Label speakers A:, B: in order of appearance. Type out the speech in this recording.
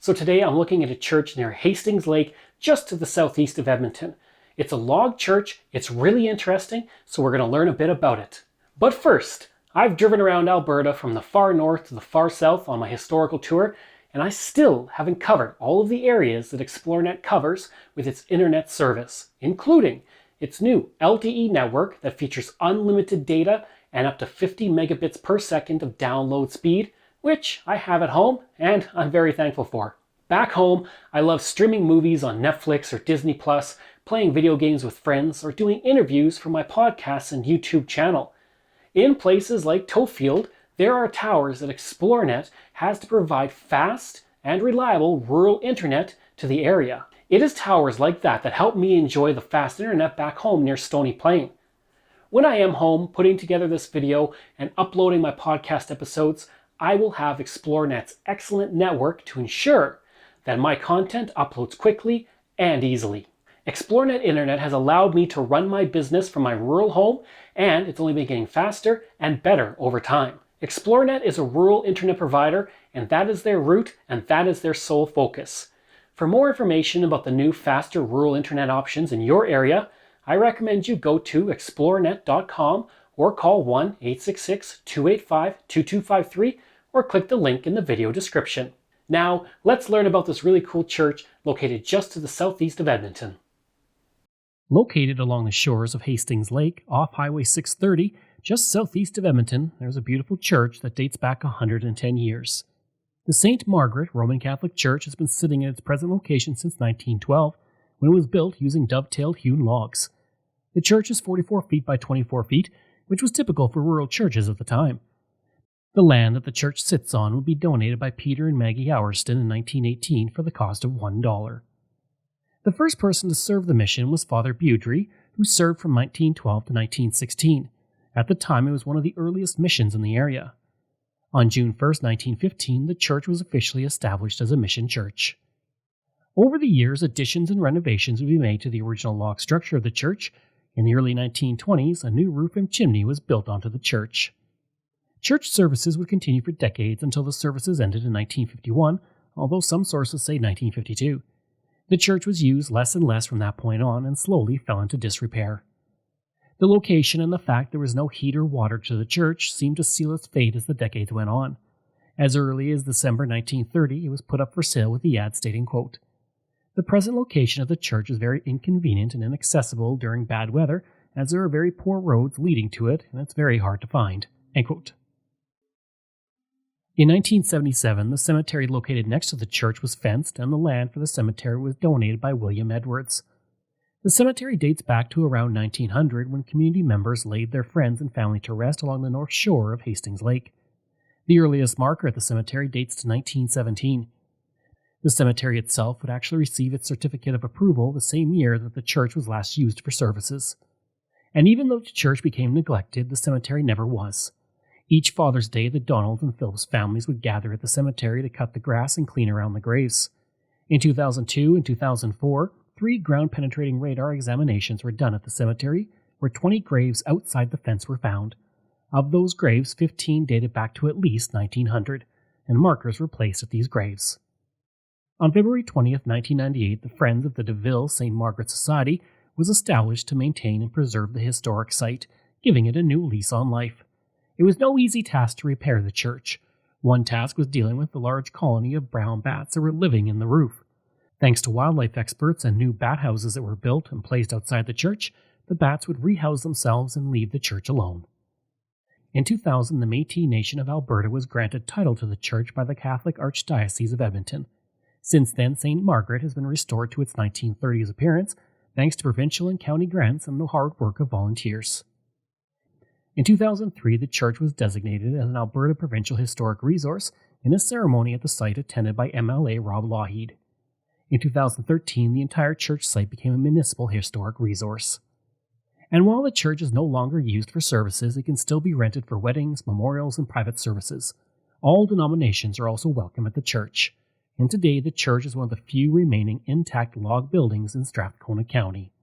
A: So today I'm looking at a church near Hastings Lake, just to the southeast of Edmonton. It's a log church, it's really interesting, so we're going to learn a bit about it. But first, I've driven around Alberta from the far north to the far south on my historical tour, and I still haven't covered all of the areas that ExploreNet covers with its internet service, including its new LTE network that features unlimited data and up to 50 megabits per second of download speed, which I have at home and I'm very thankful for. Back home, I love streaming movies on Netflix or Disney+, playing video games with friends, or doing interviews for my podcasts and YouTube channel. In places like Tofield, there are towers that ExploreNet has to provide fast and reliable rural internet to the area. It is towers like that that help me enjoy the fast internet back home near Stony Plain. When I am home putting together this video and uploading my podcast episodes, I will have ExploreNet's excellent network to ensure that my content uploads quickly and easily. ExploreNet Internet has allowed me to run my business from my rural home, and it's only been getting faster and better over time. ExploreNet is a rural internet provider, and that is their root and that is their sole focus. For more information about the new faster rural internet options in your area, I recommend you go to explorenet.com or call 1-866-285-2253 or click the link in the video description. Now, let's learn about this really cool church located just to the southeast of Edmonton. Located along the shores of Hastings Lake, off Highway 630, just southeast of Edmonton, there's a beautiful church that dates back 110 years. The St. Margaret Roman Catholic Church has been sitting in its present location since 1912, when it was built using dovetailed hewn logs. The church is 44 feet by 24 feet, which was typical for rural churches at the time. The land that the church sits on would be donated by Peter and Maggie Howerston in 1918 for the cost of $1. The first person to serve the mission was Father Beaudry, who served from 1912 to 1916. At the time, it was one of the earliest missions in the area. On June 1, 1915, the church was officially established as a mission church. Over the years, additions and renovations would be made to the original log structure of the church. In the early 1920s, a new roof and chimney was built onto the church. Church services would continue for decades until the services ended in 1951, although some sources say 1952. The church was used less and less from that point on and slowly fell into disrepair. The location and the fact there was no heat or water to the church seemed to seal its fate as the decades went on. As early as December 1930, it was put up for sale with the ad stating, quote, "The present location of the church is very inconvenient and inaccessible during bad weather, as there are very poor roads leading to it, and it's very hard to find." End quote. In 1977, the cemetery located next to the church was fenced, and the land for the cemetery was donated by William Edwards. The cemetery dates back to around 1900, when community members laid their friends and family to rest along the north shore of Hastings Lake. The earliest marker at the cemetery dates to 1917. The cemetery itself would actually receive its certificate of approval the same year that the church was last used for services. And even though the church became neglected, the cemetery never was. Each Father's Day, the Donald and Phillips families would gather at the cemetery to cut the grass and clean around the graves. In 2002 and 2004, 3 ground-penetrating radar examinations were done at the cemetery, where 20 graves outside the fence were found. Of those graves, 15 dated back to at least 1900, and markers were placed at these graves. On February 20th, 1998, the Friends of the DeVille St. Margaret Society was established to maintain and preserve the historic site, giving it a new lease on life. It was no easy task to repair the church. One task was dealing with the large colony of brown bats that were living in the roof. Thanks to wildlife experts and new bat houses that were built and placed outside the church, the bats would rehouse themselves and leave the church alone. In 2000, the Métis Nation of Alberta was granted title to the church by the Catholic Archdiocese of Edmonton. Since then, St. Margaret has been restored to its 1930s appearance, thanks to provincial and county grants and the hard work of volunteers. In 2003, the church was designated as an Alberta Provincial Historic Resource in a ceremony at the site attended by MLA Rob Lougheed. In 2013, the entire church site became a municipal historic resource. And while the church is no longer used for services, it can still be rented for weddings, memorials, and private services. All denominations are also welcome at the church. And today, the church is one of the few remaining intact log buildings in Strathcona County.